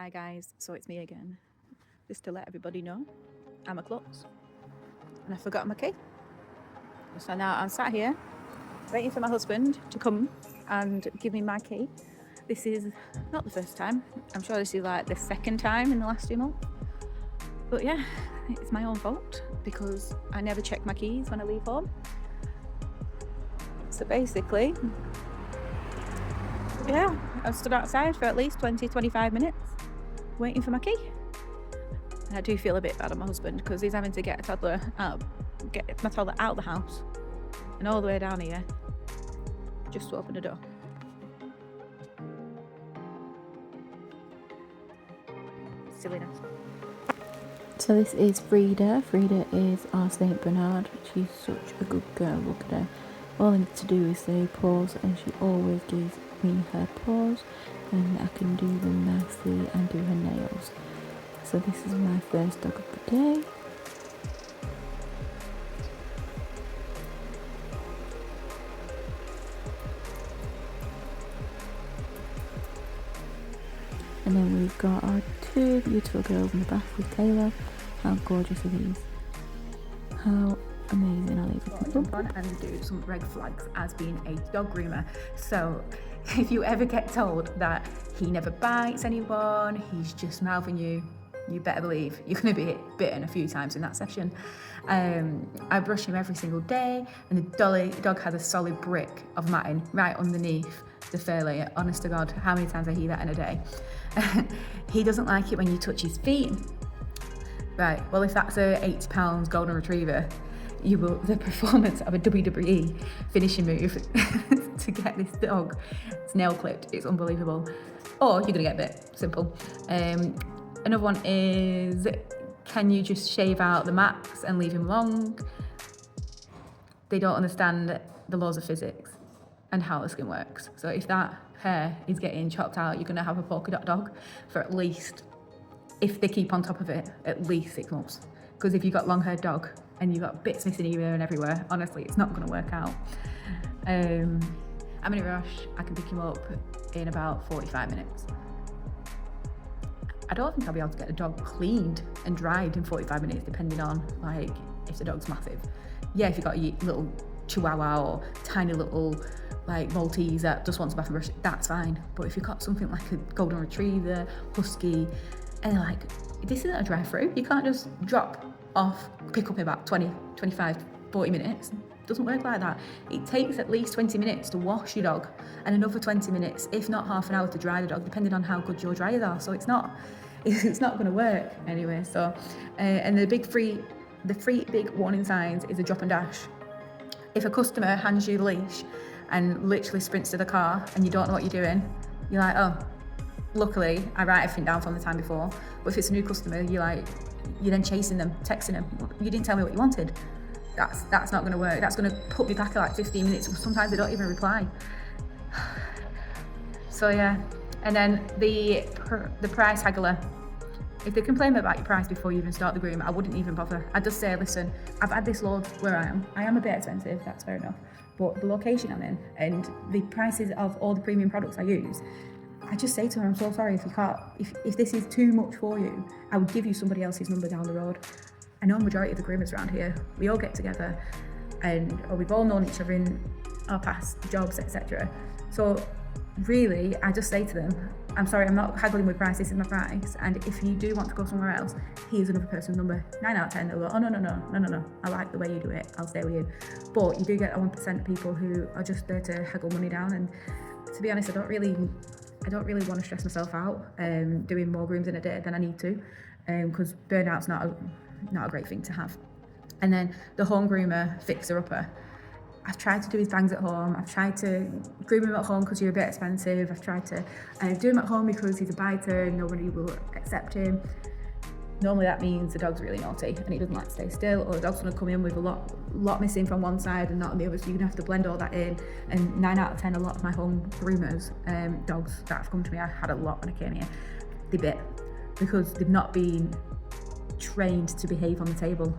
Hi guys, so it's me again. Just to let everybody know, I'm a klutz and I forgot my key. So now I'm sat here waiting for my husband to come and give me my key. This is not the first time. I'm sure this is like the second time in the last 2 months. But yeah, it's my own fault because I never check my keys when I leave home. So basically, yeah, I stood outside for at least 20-25 minutes waiting for my key. And I do feel a bit bad on my husband because he's having to get my toddler out of the house and all the way down here just to open the door. Silliness. So this is Frida. Frida is our Saint Bernard. She's such a good girl, look at her. All I need to do is say paws and she always gives me her paws and I can do them nicely and do her nails. So this is my first dog of the day. And then we've got our two beautiful girls in the bath with Taylor. How gorgeous are these? How amazing are these? Jump on and do some red flags as being a dog groomer. So if you ever get told that he never bites anyone, he's just mouthing you, you better believe you're going to be bitten a few times in that session. I brush him every single day, and the dog has a solid brick of matting right underneath the fur layer. Honest to God, how many times I hear that in a day? He doesn't like it when you touch his feet. Right, well, if that's a 80-pound golden retriever, the performance of a WWE finishing move to get this dog nail clipped, it's unbelievable. Or you're gonna get bit, simple. Another one is, can you just shave out the max and leave him long? They don't understand the laws of physics and how the skin works. So if that hair is getting chopped out, you're gonna have a polka dot dog for at least, if they keep on top of it, at least 6 months. Because if you've got long-haired dog and you've got bits missing here and everywhere, honestly, it's not gonna work out. I'm in a rush. I can pick him up in about 45 minutes. I don't think I'll be able to get the dog cleaned and dried in 45 minutes, depending on like if the dog's massive. Yeah, if you've got a little Chihuahua or tiny little like Maltese that just wants a bath and brush, that's fine. But if you've got something like a golden retriever, husky, and they're like, this isn't a drive-through. You can't just drop off, pick up in about 20, 25, 40 minutes. It doesn't work like that. It takes at least 20 minutes to wash your dog and another 20 minutes, if not half an hour, to dry the dog, depending on how good your dryers are. So it's not going to work anyway. So, and the three big warning signs is a drop and dash. If a customer hands you the leash and literally sprints to the car and you don't know what you're doing, you're like, oh, luckily I write everything down from the time before. But if it's a new customer, you're then chasing them, texting them. You didn't tell me what you wanted. That's not going to work. That's going to put me back at like 15 minutes. Sometimes they don't even reply. So yeah, and then the price haggler. If they complain about your price before you even start the groom, I wouldn't even bother. I'd just say, listen, I've had this load where I am a bit expensive, that's fair enough. But the location I'm in and the prices of all the premium products I use, I just say to her, I'm so sorry if this is too much for you, I would give you somebody else's number down the road. I know majority of the groomers around here, we all get together and we've all known each other in our past jobs, etc. So really, I just say to them, I'm sorry, I'm not haggling with price, this is my price. And if you do want to go somewhere else, here's another person's number. 9 out of 10, they'll go, oh, no. I like the way you do it, I'll stay with you. But you do get a 1% of people who are just there to haggle money down. And to be honest, I don't really want to stress myself out doing more grooms in a day than I need to, because burnout's not a great thing to have. And then the home groomer fixer-upper. I've tried to do his bangs at home. I've tried to groom him at home because you're a bit expensive. I've tried to do him at home because he's a biter and nobody will accept him. Normally that means the dog's really naughty and he doesn't like to stay still, or the dog's going to come in with a lot missing from one side and not on the other, so you're going to have to blend all that in. And 9 out of 10, a lot of my home groomers, dogs that have come to me, I had a lot when I came here, they bit because they've not been trained to behave on the table.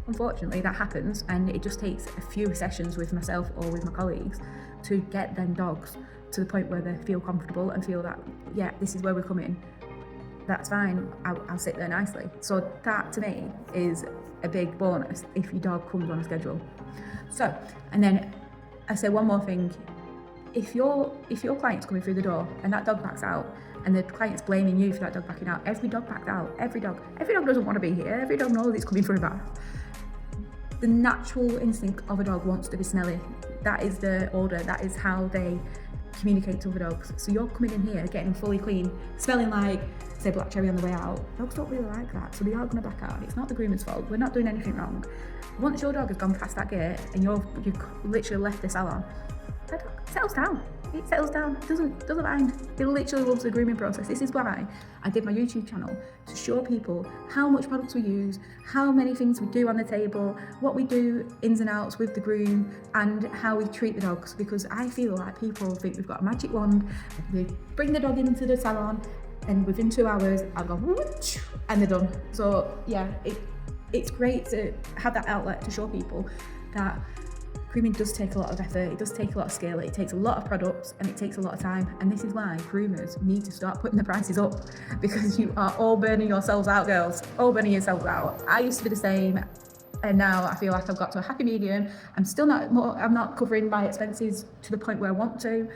Unfortunately, that happens, and it just takes a few sessions with myself or with my colleagues to get them dogs to the point where they feel comfortable and feel that, yeah, this is where we're coming. that's fine. I'll sit there nicely. So that to me is a big bonus if your dog comes on a schedule. So, and then I say one more thing. If your client's coming through the door and that dog backs out and the client's blaming you for that dog backing out, every dog backs out. Every dog doesn't want to be here. Every dog knows it's coming for a bath. The natural instinct of a dog wants to be smelly. That is the order. That is how they communicate to other dogs. So you're coming in here, getting fully clean, smelling like, say, black cherry on the way out. Dogs don't really like that, so they are going to back out. It's not the groomer's fault. We're not doing anything wrong. Once your dog has gone past that gate and you've literally left the salon, that dog settles down. It settles down, doesn't mind. It literally loves the grooming process. This is why I did my YouTube channel, to show people how much products we use, how many things we do on the table, what we do ins and outs with the groom, and how we treat the dogs. Because I feel like people think we've got a magic wand, we bring the dog into the salon, and within 2 hours, I'll go, whoosh, and they're done. So yeah, it's great to have that outlet to show people that grooming does take a lot of effort, it does take a lot of skill, it takes a lot of products, and it takes a lot of time. And this is why groomers need to start putting the prices up, because you are all burning yourselves out, girls, all burning yourselves out. I used to be the same, and now I feel like I've got to a happy medium. I'm not covering my expenses to the point where I want to.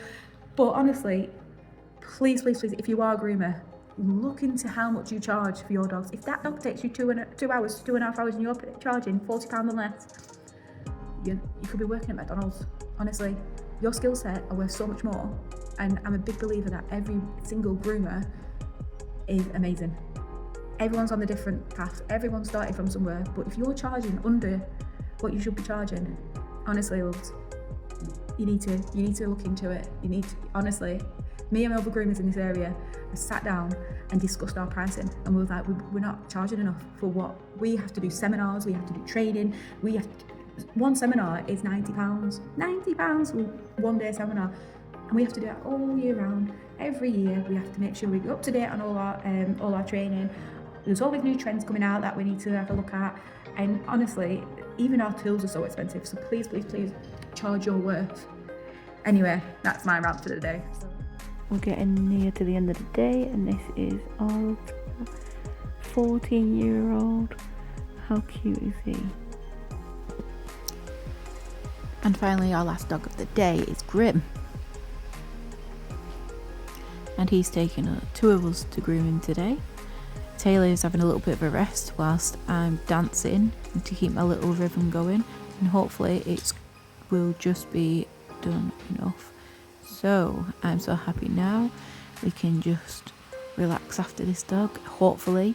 But honestly, please, if you are a groomer, look into how much you charge for your dogs. If that dog takes you 2 hours, 2.5 hours, and you're charging £40 and less, you could be working at McDonald's. Honestly, your skill set are worth so much more. And I'm a big believer that every single groomer is amazing. Everyone's on a different path. Everyone started from somewhere. But if you're charging under what you should be charging, honestly, loves, you need to look into it. Honestly, me and my other groomers in this area have sat down and discussed our pricing, and we were like, we're not charging enough for what we have to do. Seminars, we have to do training, one seminar is £90, 1 day seminar, and we have to do that all year round. Every year we have to make sure we're up to date on all our training. There's always new trends coming out that we need to have a look at, and honestly, even our tools are so expensive. So please charge your worth. Anyway, that's my rant for the day. We're getting near to the end of the day, and this is our 14-year-old. How cute is he? And finally, our last dog of the day is Grim. And he's taken 2 of us to grooming today. Taylor's having a little bit of a rest whilst I'm dancing to keep my little rhythm going. And hopefully it will just be done enough. So I'm so happy now. We can just relax after this dog, hopefully,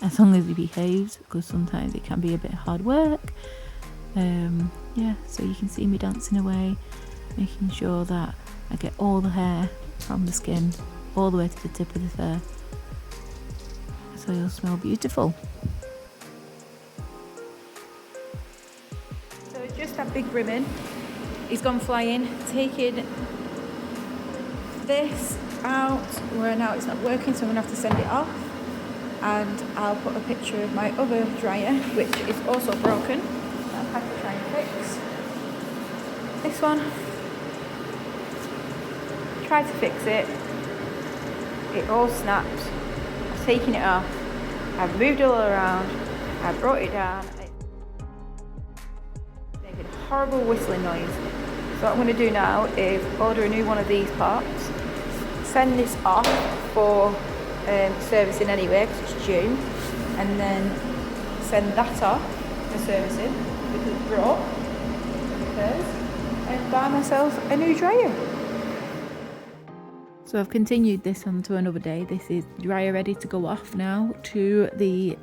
as long as he behaves, because sometimes it can be a bit hard work. So you can see me dancing away, making sure that I get all the hair from the skin all the way to the tip of the fur, so you'll smell beautiful. So just that big ribbon, he's gone flying, taking this out, where now it's not working, so I'm going to have to send it off. And I'll put a picture of my other dryer, which is also broken. I'll have to try and fix this one. Tried to fix it. It all snapped. I've taken it off. I've moved it all around. I brought it down. It's making a horrible whistling noise. So what I'm going to do now is order a new one of these parts. Send this off for servicing anyway, because it's due, and then send that off for servicing because it's broke, and buy myself a new dryer. So I've continued this on to another day. This is dryer ready to go off now to the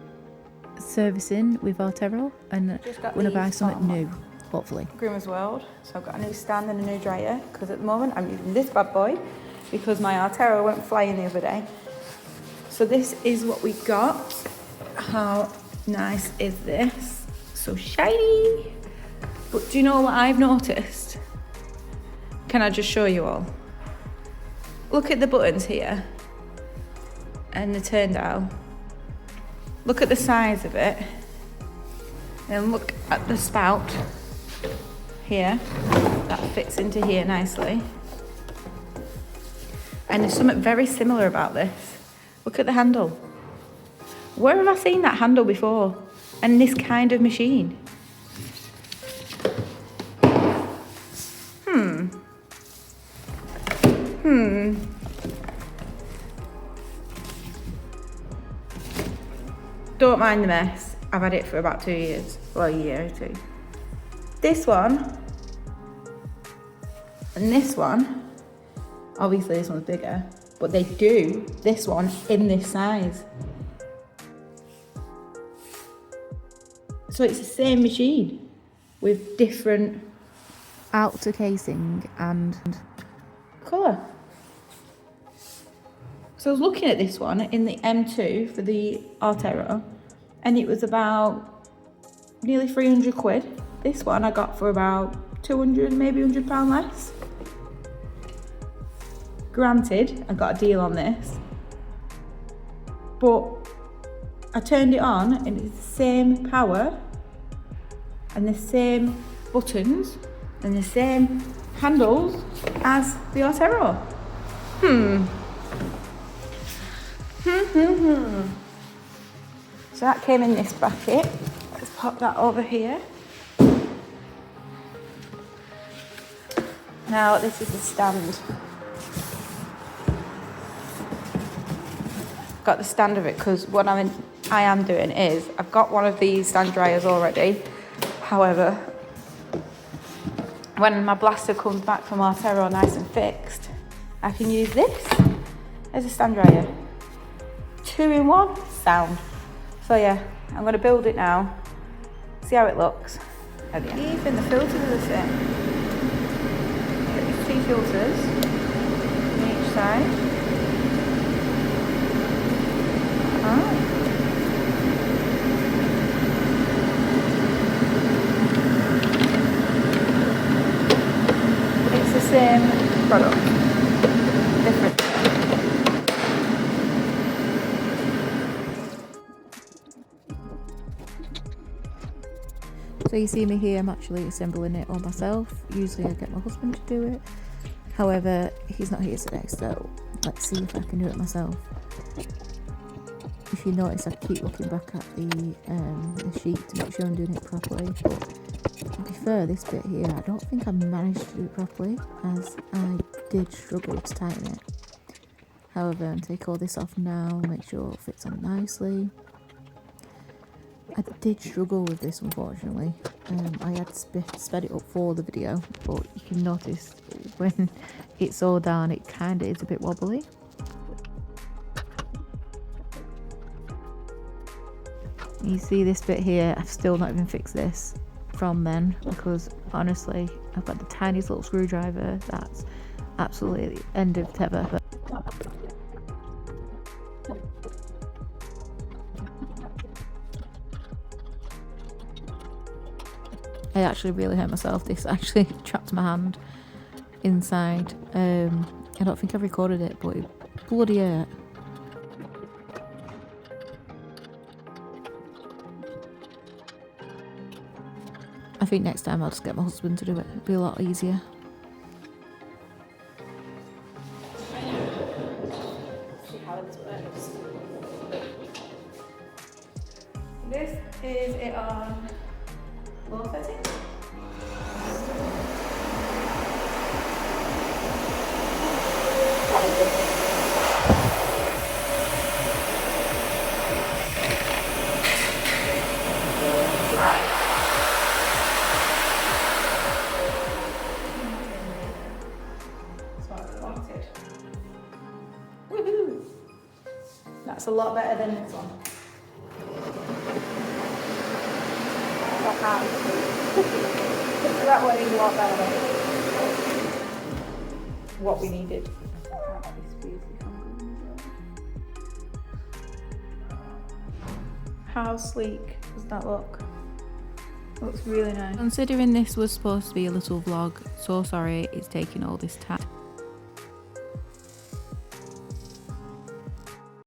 servicing with Artero, and I'm going to buy something new, hopefully. Groomers World. So I've got a new stand and a new dryer, because at the moment I'm using this bad boy because my Artero went flying the other day. So this is what we got. How nice is this? So shiny. But do you know what I've noticed? Can I just show you all? Look at the buttons here and the turn dial. Look at the size of it. And look at the spout here. That fits into here nicely. And there's something very similar about this. Look at the handle. Where have I seen that handle before? And this kind of machine? Don't mind the mess. I've had it for about 2 years. Well, a year or two. This one and this one, obviously this one's bigger, but they do this one in this size. So it's the same machine with different outer casing and colour. So I was looking at this one in the M2 for the Artero, and it was about nearly 300 quid. This one I got for about 200, maybe £100 less. Granted, I got a deal on this, but I turned it on and it's the same power and the same buttons and the same handles as the Artero. So that came in this bracket. Let's pop that over here. Now this is the stand. Got the stand of it because what I am doing is I've got one of these stand dryers already. However, when my blaster comes back from Artero nice and fixed, I can use this as a stand dryer. 2-in-1 sound. So yeah, I'm going to build it now, see how it looks at the end. Even the filters are the same. Get these 2 filters on each side. It's the same product, different. So you see me here, I'm actually assembling it all myself. Usually I get my husband to do it. However, he's not here today, so let's see if I can do it myself. If you notice, I keep looking back at the sheet to make sure I'm doing it properly. But to be fair, this bit here, I don't think I managed to do it properly, as I did struggle to tighten it. However, I'll take all this off now, make sure it fits on nicely. I did struggle with this, unfortunately. I had sped it up for the video, but you can notice when it's all down, it kind of is a bit wobbly. You see this bit here, I've still not even fixed this from then, because honestly, I've got the tiniest little screwdriver that's absolutely the end of tether. I actually really hurt myself. This actually trapped my hand inside. I don't think I've recorded it, but it bloody hurt. I think next time I'll just get my husband to do it. It'll be a lot easier. See how this works. This is it on low setting. Woohoo! That's a lot better than this one. That one is a lot better than what we needed. How sleek does that look? Looks really nice. Considering this was supposed to be a little vlog, so sorry it's taking all this time.